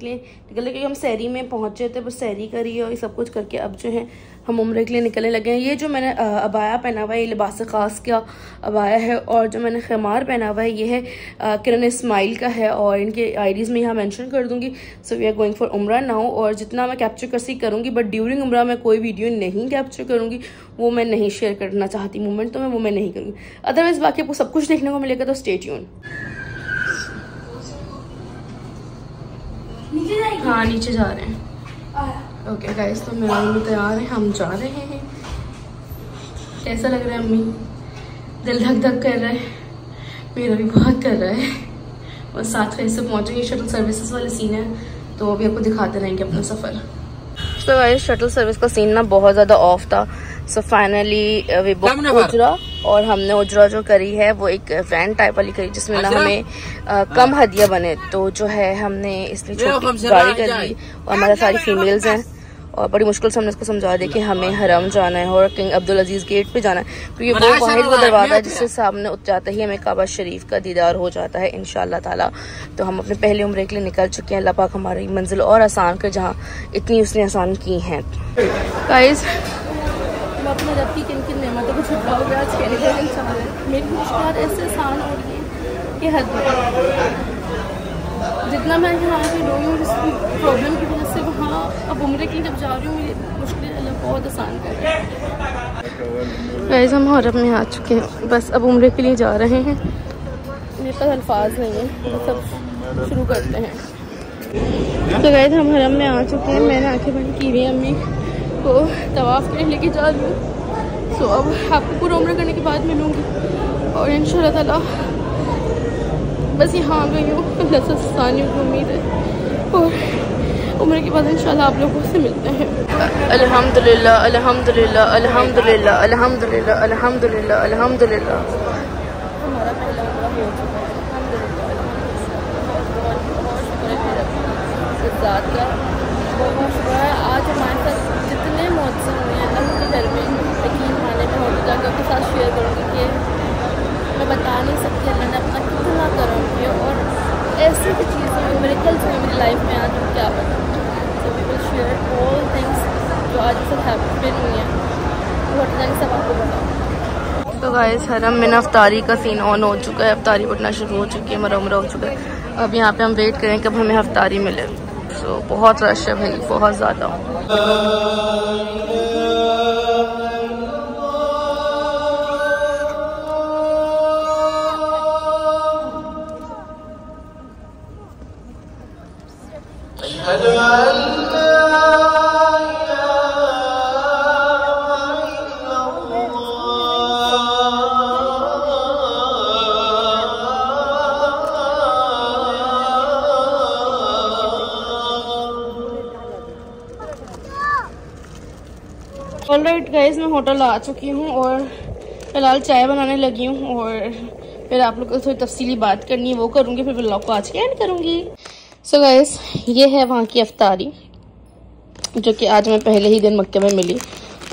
के लिए निकले, क्योंकि हम सहरी में पहुंचे थे, बस सहरी करी और ये सब कुछ करके अब जो है हम उम्रे के लिए निकलने लगे हैं। ये जो मैंने अबाया पहना हुआ है ये लिबास ख़ास का अबाया है, और जो मैंने खमार पहना हुआ है ये है किरण इस्माइल का है, और इनके आईडीज़ में यहाँ मेंशन कर दूँगी। So we are going for उम्रा नाउ, और जितना मैं कैप्चर कर सी करूँगी, बट ड्यूरिंग उम्रा मैं कोई वीडियो नहीं कैप्चर करूँगी, वो मैं नहीं शेयर करना चाहती मोमेंट, तो मैं वो मैं नहीं करूँगी। अदरवाइज़ बाकी आपको सब कुछ देखने को मिलेगा, तो स्टे ट्यून। हाँ नीचे जा रहे हैं। ओके गाइस, तो मेरा मम्मी तैयार है, हम जा रहे हैं। कैसा लग रहा है अम्मी? दिल धक धक कर रहा है, मेरा भी बहुत कर रहा है। और 7 बजे से पहुँचेंगे, शटल सर्विसेज वाले सीन है, तो अभी आपको दिखाते रहेंगे अपना सफ़र। तो गाइस शटल सर्विस का सीन ना बहुत ज़्यादा ऑफ था। सो फाइनली वी बुक उजरा, और हमने उजरा जो करी है वो एक वैन टाइप वाली करी, जिसमें ना हमें कम हदिया बने। तो जो है हमने इसलिए छोटी गाड़ी कर ली, और हमारे सारी फीमेल्स हैं, और बड़ी मुश्किल से हमने इसको समझा दिया कि हमें हरम जाना है और किंग अब्दुल अजीज़ गेट पे जाना है, क्योंकि वो वाहिद वो दरवाज़ा है जिससे सामने जाते ही हमें काबा शरीफ का दीदार हो जाता है इंशाअल्लाह ताला। तो हम अपने पहले उम्रे के लिए निकल चुके हैं। अल्लाह पाक हमारी मंजिल और आसान कर, जहाँ इतनी उसने आसान की हैं। गाइस हम अपने रब की किन किन नेमतों को छुपाओगे आज कहने का इंसान है। मेरी मुश्किल ऐसे आसान हो रही है कि हद नहीं। जितना मैं यहाँ पे रोई हूँ प्रॉब्लम की वजह से, वहाँ अब उम्रे के लिए जब जा रही हूँ मेरी मुश्किलें अल्लाह बहुत आसान कर रही है। गाइस हम हरम में आ चुके हैं, बस अब उम्रे के लिए जा रहे हैं। मेरे पास अल्फाज नहीं है, तो सब शुरू करते हैं। तो गाइस हम हरम में आ चुके हैं। मैंने आंखें बंद की हुई अम्मी को तवाफ़ के लिए लेके जा रही हूँ। सो अब आपको पूरा उम्र करने के बाद मिलूँगी, और इंशाअल्लाह ताला बस यहाँ आ गई हूँ। अल्लाह से आसानी की उम्मीद है, और उम्र के बाद इंशाअल्लाह आप लोगों से मिलते हैं। अल्हम्दुलिल्लाह अल्हम्दुलिल्लाह अल्हम्दुलिल्लाह अल्हम्दुलिल्लाह अल्हम्दुलिल्लाह अल्हम्दुलिल्लाह। हमारा पहला उम्रा हो चुका है, बहुत शुक्र है इस बात का, बहुत शुक्र है। आज हमारे साथ जितने मौसम हुए हैं अल्लाह के घर में, यकीन माने में होने जाकर आपके साथ शेयर करूँगी कि मैं बता नहीं सकती अल्लाह ने अपना कितना करम किया, और ऐसी भी चीज़ें हुई, मेरे कल से मेरी लाइफ में आज क्या पता। So we will share all things जो आज सब हैपन हुई हैं, वो हट सब आपको बताऊँ। तो गाइस हरम में अफ्तारी का सीन ऑन हो चुका है, अफ्तारी बढ़ना शुरू हो चुकी है, हमारा उम्रा हो चुका है। अब यहाँ पे हम वेट करें कब हमें अफ्तारी मिले। सो बहुत रश है भाई, बहुत ज़्यादा। ऑलराइट गाइस मैं होटल आ चुकी हूँ, और फिलहाल चाय बनाने लगी हूँ, और फिर आप लोग को थोड़ी तफसीली बात करनी है वो करूँगी, फिर व्लॉग को आज के एंड करूँगी। सो गाइस ये है वहाँ की अफ्तारी, जो कि आज मैं पहले ही दिन मक्के में मिली,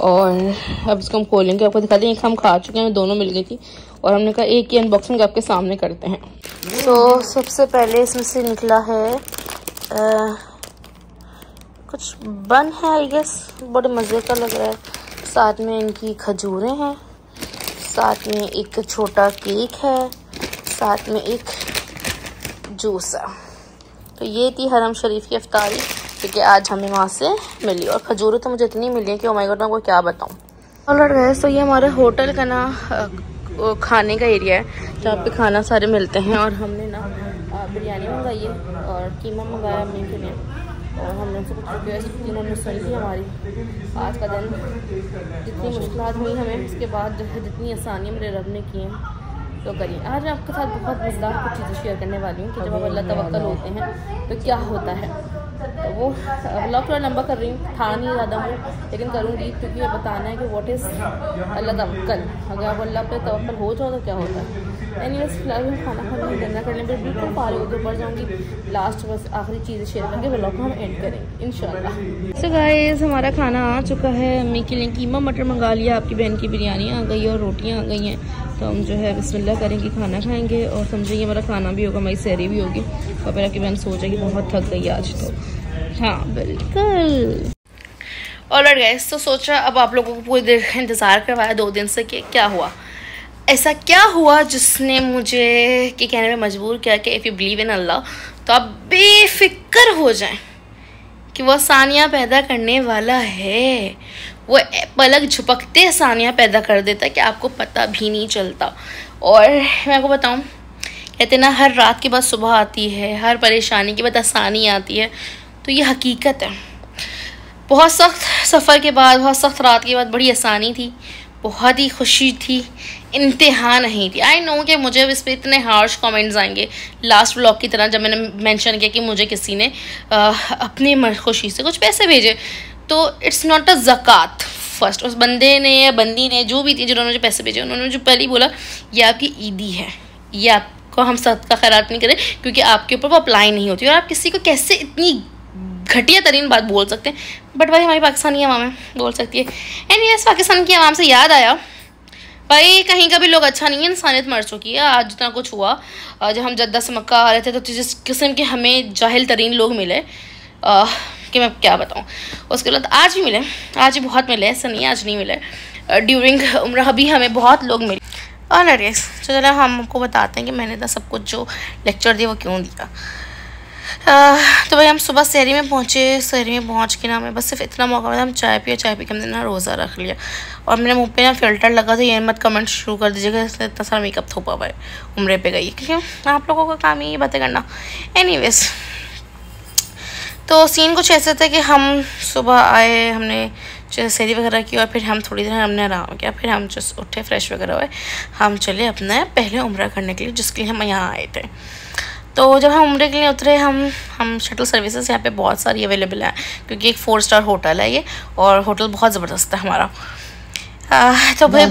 और अब इसको हम खोलेंगे, आपको दिखा दें। एक हम खा चुके हैं, दोनों मिल गई थी, और हमने कहा एक ही अनबॉक्सिंग आपके सामने करते हैं। तो सबसे पहले इसमें से निकला है कुछ बन है, आई गेस बड़े मज़े का लग रहा है। साथ में इनकी खजूरें हैं, साथ में एक छोटा केक है, साथ में एक जूस है। तो ये थी हरम शरीफ की अफ्तारी, क्योंकि आज हमें वहाँ से मिली, और खजूरें तो मुझे इतनी मिली हैं कि ओ माय गॉड मैं आपको क्या बताऊँ। ऑलराइट गाइस, तो ये हमारे होटल का ना खाने का एरिया है, जहाँ पे खाना सारे मिलते हैं, और हमने ना बिरयानी मंगाई है और कीमा मंगाया अम्मी के लिए, और हमने उनसे कुछ रिक्वेस्ट इन्होंने सुनी थी हमारी। आज का दिन जितनी मुश्किलात हुई हमें, उसके बाद जो है जितनी आसानी मेरे रब ने की हैं तो करिए। आज मैं आपके साथ बहुत मज़ेदार कुछ चीज़ें शेयर करने वाली हूँ कि जब आप अल्लाह तवक्कल होते हैं तो क्या होता है। तो वो व्लॉग थोड़ा लंबा कर रही हूँ, था नहीं ज़्यादा हूँ, लेकिन करूँगी क्योंकि ये बताना है कि व्हाट इज़ अल्लाह तवक्कल। अगर आप अल्लाह पे तवक्कल हो जाओ तो क्या होता है। एनीवेज फिलहाल खाना खाने गंदा करने पर बिल्कुल पा रही ऊपर जाऊँगी, लास्ट बस आखिरी चीज़ शेयर करके व्लॉग को हम एंड करेंगे इंशाल्लाह। सो गाइस हमारा खाना आ चुका है। अम्मी के लिए कीमा मटर मंगा लिया, आपकी बहन की बिरयानी आ गई और रोटियाँ आ गई हैं। तो हम जो है बिस्मिल्लाह करेंगे, खाना खाएंगे और समझेंगे हमारा खाना भी होगा, हमारी सहरी भी होगी। और फिर आपकी बहन सोचेगी बहुत थक गई आज तो। हाँ बिल्कुल। ऑलराइट गाइस, तो सोचा अब आप लोगों को पूरी देर इंतज़ार करवाया 2 दिन से कि क्या हुआ, ऐसा क्या हुआ जिसने मुझे कि कहने में मजबूर किया कि इफ़ यू बिलीव इन अल्लाह तो आप बेफिक्र हो जाएं कि वो सानिया पैदा करने वाला है। वो पलक झपकते सानिया पैदा कर देता है कि आपको पता भी नहीं चलता। और मैं आपको बताऊं, कहते ना हर रात के बाद सुबह आती है, हर परेशानी के बाद आसानी आती है। तो ये हकीकत है। बहुत सख्त सफ़र के बाद, बहुत सख्त रात के बाद बड़ी आसानी थी, बहुत ही खुशी थी, इंतहा नहीं थी। आई नो कि मुझे इस पर इतने हार्श कमेंट्स आएंगे लास्ट व्लॉग की तरह, जब मैंने मेंशन किया कि मुझे किसी ने अपनी खुशी से कुछ पैसे भेजे। तो इट्स नॉट अ ज़कात। फर्स्ट उस बंदे ने या बंदी ने जो भी थी जिन्होंने मुझे पैसे भेजे, उन्होंने जो पहले ही बोला ये आपकी ईदी है, ये आपको हम सदका खैरात नहीं करें क्योंकि आपके ऊपर वो अप्लाई नहीं होती। और आप किसी को कैसे इतनी घटिया तरीन बात बोल सकते हैं, बट भाई हमारी पाकिस्तानी अवाम है, बोल सकती है। एनीवेज, पाकिस्तान की अवाम से याद आया भाई कहीं का भी लोग अच्छा नहीं है, इंसानियत मर चुकी है। आज जितना कुछ हुआ, जब हम जद्दा से मक्का आ रहे थे तो जिस किस्म के हमें जाहिल तरीन लोग मिले कि मैं क्या बताऊँ। उसके बाद आज भी मिले, आज भी बहुत मिले, ऐसा नहीं आज नहीं मिले। ड्यूरिंग उम्र भी हमें बहुत लोग मिले। और नरेस चलो हम आपको बताते हैं कि मैंने सब कुछ जो लेक्चर दिया वो क्यों दिया। तो भाई हम सुबह सहरी में पहुँचे। सहरी में पहुँच के ना मैं बस सिर्फ इतना मौका मिला, हम चाय पी के हमने ना रोज़ा रख लिया। और मेरे मुंह पे ना फ़िल्टर लगा, तो ये मत कमेंट शुरू कर दीजिएगा इसलिए इतना सारा मेकअप थोपा हुआ है, उम्रे पे गई, क्योंकि आप लोगों का काम ही ये बातें करना। एनीवेज, तो सीन कुछ ऐसे थे कि हम सुबह आए, हमने सहरी वगैरह की और फिर हम थोड़ी देर हमने आराम किया, फिर हम जस्ट उठे, फ्रेश वगैरह हुए, हम चले अपना पहले उम्रा करने के लिए जिसके लिए हम यहाँ आए थे। तो जब हम उम्रे के लिए उतरे, हम शटल सर्विसेज यहाँ पे बहुत सारी अवेलेबल हैं क्योंकि एक 4 स्टार होटल है ये, और होटल बहुत ज़बरदस्त है हमारा। तो भाई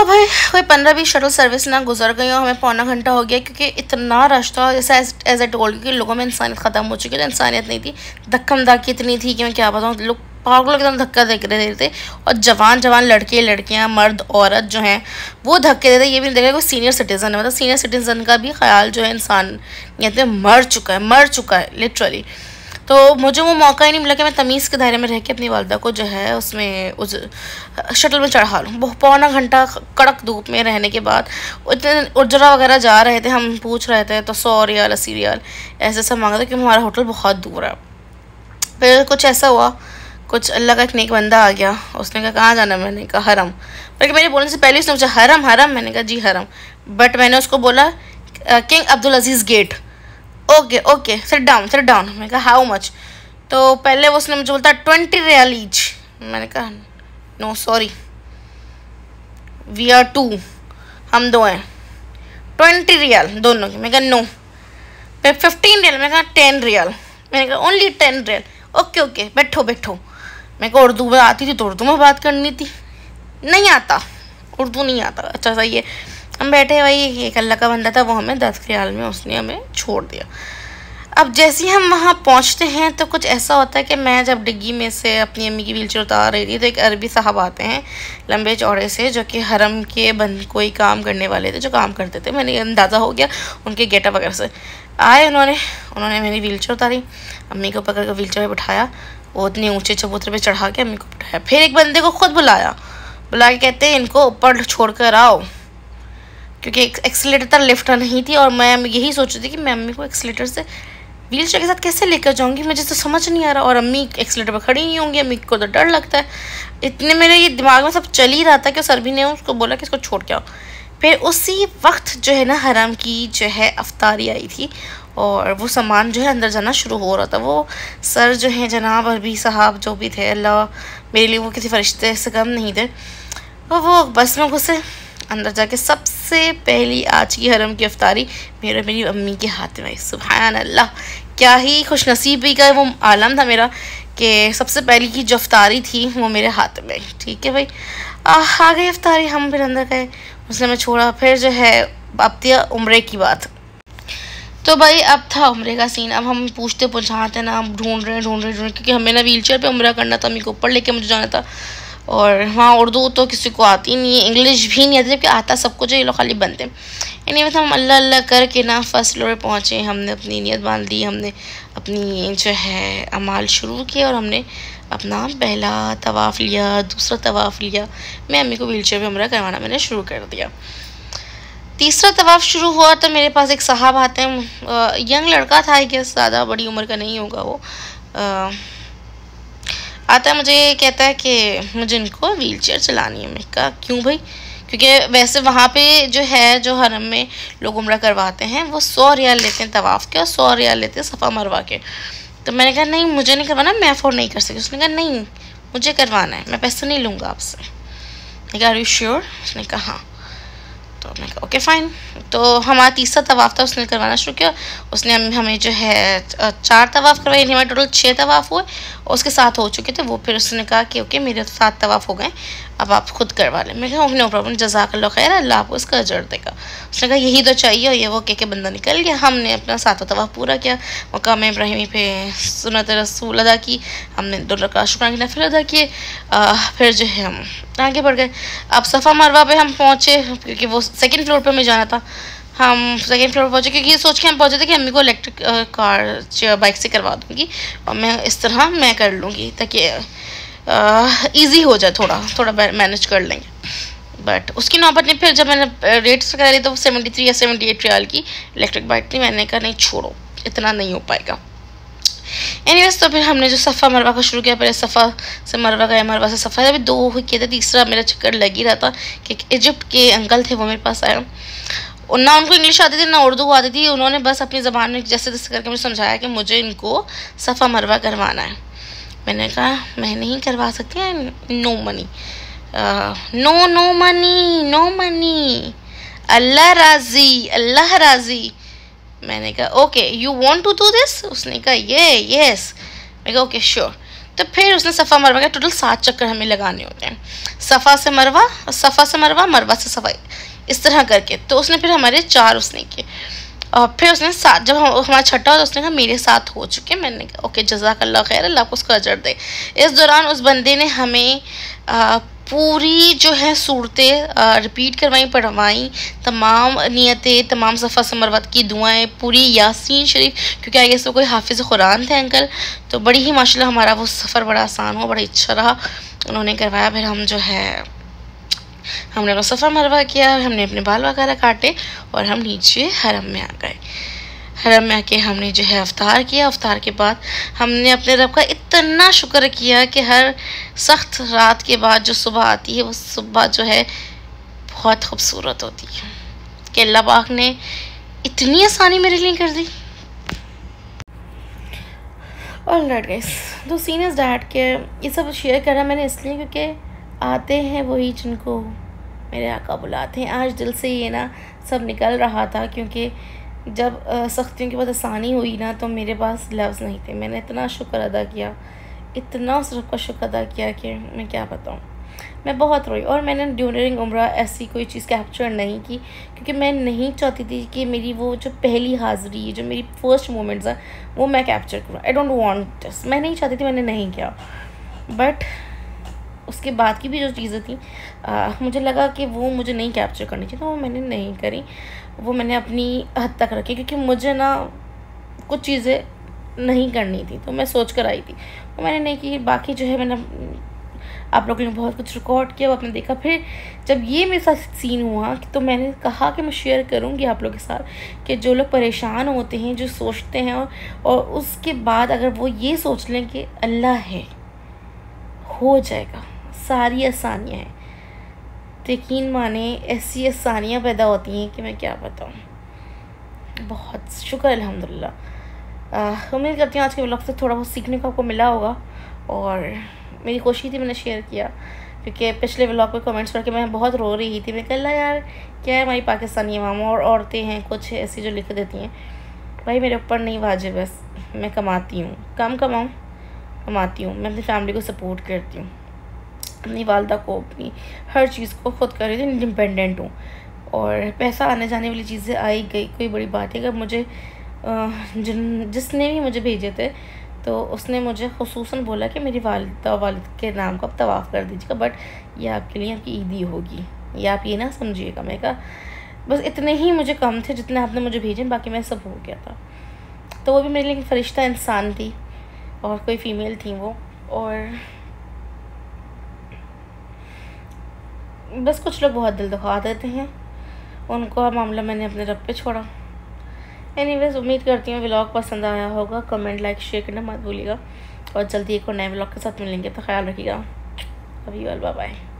भाई कोई 15-20 शटल सर्विस ना गुजर गई और हमें पौना घंटा हो गया क्योंकि इतना रश था। जैसे एज ए टोल्ड कि लोगों में इंसानियत ख़त्म हो चुकी थी, इंसानियत नहीं थी, धक्कम धक्की इतनी थी कि मैं क्या बताऊँ। लोग पागलों एकदम धक्का दे रहे थे और जवान लड़के लड़कियां, मर्द औरत जो हैं वो धक्के देते। ये भी नहीं देख रहे कोई सीनियर सिटीज़न है, मतलब सीनियर सिटीज़न का भी ख्याल जो है इंसानियत में मर चुका है लिटरली। तो मुझे वो मौका ही नहीं मिला कि मैं तमीज़ के दायरे में रह के अपनी वालदा को जो है उसमें उस शटल में चढ़ा लूँ। पौना घंटा कड़क धूप में रहने के बाद इतने उजरा वगैरह जा रहे थे, हम पूछ रहे थे तो 100 रियाल 80 रियाल ऐसे सब मांगा था क्योंकि हमारा होटल बहुत दूर है। फिर कुछ ऐसा हुआ, कुछ अल्लाह का एक नेक बंदा आ गया, उसने कहा कहाँ जाना, मैंने कहा हरम। बल्कि मेरे बोलने से पहले उसने पूछा हरम, मैंने कहा जी हरम, बट मैंने उसको बोला किंग अब्दुल अजीज़ गेट। Okay sit down. मैंने कहा हाउ मच, तो पहले उसने मुझे बोलता 20 रियाल ईच। मैंने कहा नो सॉरी, वी आर 2, हम 2 हैं, 20 रियाल दोनों की। मैंने कहा नो। फिर 15 रियाल, मैंने कहा 10 रियाल, मैंने कहा ओनली 10 रियाल। ओके बैठो। मैं को उर्दू में आती थी तो उर्दू में बात करनी थी, नहीं आता, उर्दू नहीं आता। अच्छा सही है, हम बैठे, भाई एक अल्लाह का बंदा था, वो हमें 10 रियाल में उसने हमें छोड़ दिया। अब जैसे ही हम वहाँ पहुँचते हैं तो कुछ ऐसा होता है कि मैं जब डिग्गी में से अपनी अम्मी की व्हीलचेयर उतार रही थी तो एक अरबी साहब आते हैं लंबे चौड़े से, जो कि हरम के कोई काम करने वाले थे, जो काम करते थे। मैंने अंदाज़ा हो गया उनके गेटअप वगैरह से। आए उन्होंने मेरी व्हीलचेयर उतारी, अम्मी को पकड़ कर व्हीलचेयर पर बिठाया, वो इतने ऊँचे चबूतरे पर चढ़ा के अम्मी को बिठाया। फिर एक बंदे को खुद बुला के कहते हैं इनको ऊपर छोड़ कर आओ, क्योंकि एक्सीलेटर लिफ्ट नहीं थी। और मैं यही सोच रही थी कि मैं अम्मी को एक्सीलेटर से व्हीलचेयर के साथ कैसे लेकर जाऊंगी, मुझे तो समझ नहीं आ रहा। और अम्मी एक्सीलेटर पर खड़ी नहीं होंगी, अम्मी को तो डर लगता है। इतने मेरे ये दिमाग में सब चल ही रहा था कि सर भी ने उसको बोला कि इसको छोड़ के आओ। फिर उसी वक्त जो है ना हरम की जो है अफ्तारी आई थी और वो सामान जो है अंदर जाना शुरू हो रहा था। वो सर जो है जनाब अरबी साहब जो भी थे, अल्लाह मेरे लिए वो किसी फरिश्ते से कम नहीं थे, वो बस में घुसे। अंदर जाके सबसे पहली आज की हरम की अफ्तारी मेरी अम्मी के हाथ में। सुभान अल्लाह, क्या ही खुशनसीबी का वो आलम था मेरा कि सबसे पहली की जो अफ्तारी थी वो मेरे हाथ में। ठीक है भाई, आ गई अफ्तारी, हम फिर अंदर गए, उसने मैं छोड़ा। फिर जो है अब थी उम्रे की बात। तो भाई अब था उम्रे का सीन। अब हम पूछते ना, हम ढूंढ रहे क्योंकि हमें ना व्हीलचेयर पे उम्रा करना था, अम्मी को ऊपर लेके मुझे जाना था। और वहाँ उर्दू तो किसी को आती नहीं है, इंग्लिश भी नहीं आती, जबकि आता सबको जो ये लोग खाली बनते हैं। एनीवे हम अल्लाह अल्लाह करके ना फर्स्ट फ्लोर पे पहुँचे। हमने अपनी नीयत बांध ली, हमने अपनी जो है अमाल शुरू किए और हमने अपना पहला तवाफ़ लिया, दूसरा तवाफ़ लिया। मैं अम्मी को व्हीलचेयर पे उम्रा करवाना मैंने शुरू कर दिया। तीसरा तवाफ़ शुरू हुआ तो मेरे पास एक साहब आते हैं, यंग लड़का था कि ज़्यादा बड़ी उम्र का नहीं होगा वो। आता है, मुझे कहता है कि मुझे इनको व्हीलचेयर चलानी है। मैं कहा क्यों भाई? क्योंकि वैसे वहाँ पे जो है, जो हरम में लोग उम्रा करवाते हैं वो 100 रियाल लेते हैं तवाफ़ के और 100 रियाल लेते हैं सफ़ा मरवा के। तो मैंने कहा नहीं मुझे नहीं करवाना, मैं अफोर्ड नहीं कर सकती। उसने कहा नहीं मुझे करवाना है, मैं पैसे नहीं लूँगा आपसे। मैं कहा आर यू श्योर? उसने कहा हाँ। तो मैं कहा ओके फ़ाइन। तो हमारा तीसरा तवाफ़ था, उसने करवाना शुरू किया। उसने हमें जो है 4 तवाफ़ करवाए, हमारे टोटल 6 तवाफ़ हुए और उसके 7 हो चुके थे वो। फिर उसने कहा कि ओके मेरे 7 तवाफ़ हो गए, अब आप खुद करवा लें। मैं कहा ओके नो प्रॉब्लम, जज़ाकल्लाह खैर, अल्लाह आपको इसका अजर देगा। उसने कहा यही तो चाहिए, और ये वो कह के बंदा निकल गया। हमने अपना 7वां तवाफ़ पूरा किया, मकाम इब्राहिमी पे सुन्नत रसूल अदा की, हमने 2 रकात शुक्राना की नफिल अदा किए। फिर जो है हम आगे बढ़ गए। अब सफ़ा मरवा पे हम पहुँचे, क्योंकि वो 2nd फ्लोर पे हमें जाना था। हम 2nd फ्लोर पर पहुँचे क्योंकि ये सोच के हम पहुँचे थे कि अम्मी को इलेक्ट्रिक कार बाइक से करवा दूँगी और मैं इस तरह मैं कर लूँगी ताकि ईज़ी हो जाए, थोड़ा मैनेज कर लेंगे। बट उसकी नौबत नहीं। फिर जब मैंने रेट्स करा ली तो 73 या 78 रियाल की इलेक्ट्रिक बाइक थी। मैंने कहा नहीं छोड़ो, इतना नहीं हो पाएगा। एनीवेज तो फिर हमने जो सफ़ा मरवा का शुरू किया, पहले सफ़ा से मरवा गया, मरवा से सफ़ा, अभी 2 ही किए थे, तीसरा मेरा चक्कर लग ही रहा था कि इजिप्ट के अंकल थे वो मेरे पास आए। ना उनको इंग्लिश आती थी ना उर्दू आती थी, उन्होंने बस अपनी ज़बान में जैसे जैसे करके मुझे समझाया कि मुझे इनको सफ़ा मरवा करवाना है। मैंने कहा मैं नहीं करवा सकती, नो मनी, नो मनी, अल्लाह राज़ी। मैंने कहा okay you want to do this? उसने कहा यस। मैं कहा ओके श्योर। तो फिर उसने सफ़ा मरवा के टोटल 7 चक्कर हमें लगाने होते हैं, सफ़ा से मरवा, मरवा से सफ़ा, इस तरह करके। तो उसने फिर हमारे 4 उसने किए और फिर उसने 7, जब हमारा छठा हुआ तो उसने कहा मेरे 7 हो चुके। मैंने कहा ओके जज़ाकल्लाह खैर, अल्लाह आपको उसका अजर दे। इस दौरान उस बंदे ने हमें पूरी जो है सूरतें रिपीट करवाई, पढ़वाई, तमाम नियतें, तमाम सफ़ा से मरवा की दुआएं, पूरी यासीन शरीफ, क्योंकि आई गेस वो कोई हाफिज़ कुरान थे अंकल। तो बड़ी ही माशाल्लाह हमारा वो सफ़र बड़ा आसान हुआ, बड़ा अच्छा रहा, उन्होंने करवाया। फिर हम जो है हमने अपना सफ़ा मरवा किया, हमने अपने बाल वगैरह काटे और हम नीचे हरम में आ गए। हरम में आके हमने जो है अफ्तार किया। अफ्तार के बाद हमने अपने रब का इतना शुक्र किया कि हर सख्त रात के बाद जो सुबह आती है वो सुबह जो है बहुत खूबसूरत होती है कि अल्लाह पाक ने इतनी आसानी मेरे लिए कर दी। ऑलराइट गाइस, तो सीनियर्स डैड के ये सब शेयर करा मैंने इसलिए क्योंकि आते हैं वही जिनको मेरे आका बुलाते हैं। आज दिल से ये ना सब निकल रहा था, क्योंकि जब सख्तियों के बाद आसानी हुई ना तो मेरे पास लफ्ज़ नहीं थे। मैंने इतना शुक्र अदा किया, इतना उस रब का शुक्र अदा किया कि मैं क्या बताऊँ। मैं बहुत रोई और मैंने ड्यूरिंग उम्रा ऐसी कोई चीज़ कैप्चर नहीं की, क्योंकि मैं नहीं चाहती थी कि मेरी वो जो पहली हाज़िरी, जो मेरी फर्स्ट मोमेंट्स हैं वो मैं कैप्चर करूँ। आई डोंट वांट दिस, मैं नहीं चाहती थी, मैंने नहीं किया। बट उसके बाद की भी जो चीज़ें थी मुझे लगा कि वो मुझे नहीं कैप्चर करनी चाहिए, तो वो मैंने नहीं करी। वो मैंने अपनी हद तक रखी, क्योंकि मुझे ना कुछ चीज़ें नहीं करनी थी, तो मैं सोच कर आई थी, वो मैंने नहीं की। बाकी जो है मैंने आप लोगों ने बहुत कुछ रिकॉर्ड किया, वो आपने देखा। फिर जब ये मेरे साथ सीन हुआ तो मैंने कहा कि मैं शेयर करूँगी आप लोगों के साथ कि जो लोग परेशान होते हैं, जो सोचते हैं और उसके बाद अगर वो ये सोच लें कि अल्लाह है, हो जाएगा, सारी आसानियाँ हैं, यकीन माने ऐसी आसानियाँ पैदा होती हैं कि मैं क्या बताऊँ। बहुत शुक्र अल्हम्दुलिल्लाह। उम्मीद करती हूँ आज के व्लॉग से थोड़ा बहुत सीखने को आपको मिला होगा, और मेरी कोशिश थी मैंने शेयर किया, क्योंकि पिछले व्लॉग पे कमेंट्स पढ़ के मैं बहुत रो रही थी। मैं कहा यार क्या है, हमारी पाकिस्तानी अवाम और औरतें हैं कुछ ऐसी जो लिख देती हैं, भाई मेरे ऊपर नहीं वाजिब, बस मैं कमाती हूँ, कम कमाऊँ, कमाती हूँ, मैं अपनी फैमिली को सपोर्ट करती हूँ, अपनी वालदा को, अपनी हर चीज़ को खुद कर रही थी, इंडिपेंडेंट हूँ, और पैसा आने जाने वाली चीज़ें आई गई, कोई बड़ी बात है। अगर मुझे जिसने भी मुझे भेजे थे तो उसने मुझे खुसूसन बोला कि मेरी वालिदा वालिद के नाम का आप तवाफ़ कर दीजिएगा, बट ये आपके लिए आपकी ईदी होगी, ये आप ये ना समझिएगा। मैं कहा बस इतने ही मुझे कम थे जितने आपने मुझे भेजे, बाकी मैं सब हो गया था। तो वो भी मेरे लिए फ़रिश्ता इंसान थी और कोई फ़ीमेल थी वो, और बस कुछ लोग बहुत दिल दुखा देते हैं, उनको मामला मैंने अपने रब पे छोड़ा। एनीवेज़ उम्मीद करती हूँ व्लॉग पसंद आया होगा। कमेंट लाइक शेयर करना मत भूलिएगा, और जल्दी एक और नए व्लॉग के साथ मिलेंगे, तो ख्याल रखिएगा। Love you all, bye bye.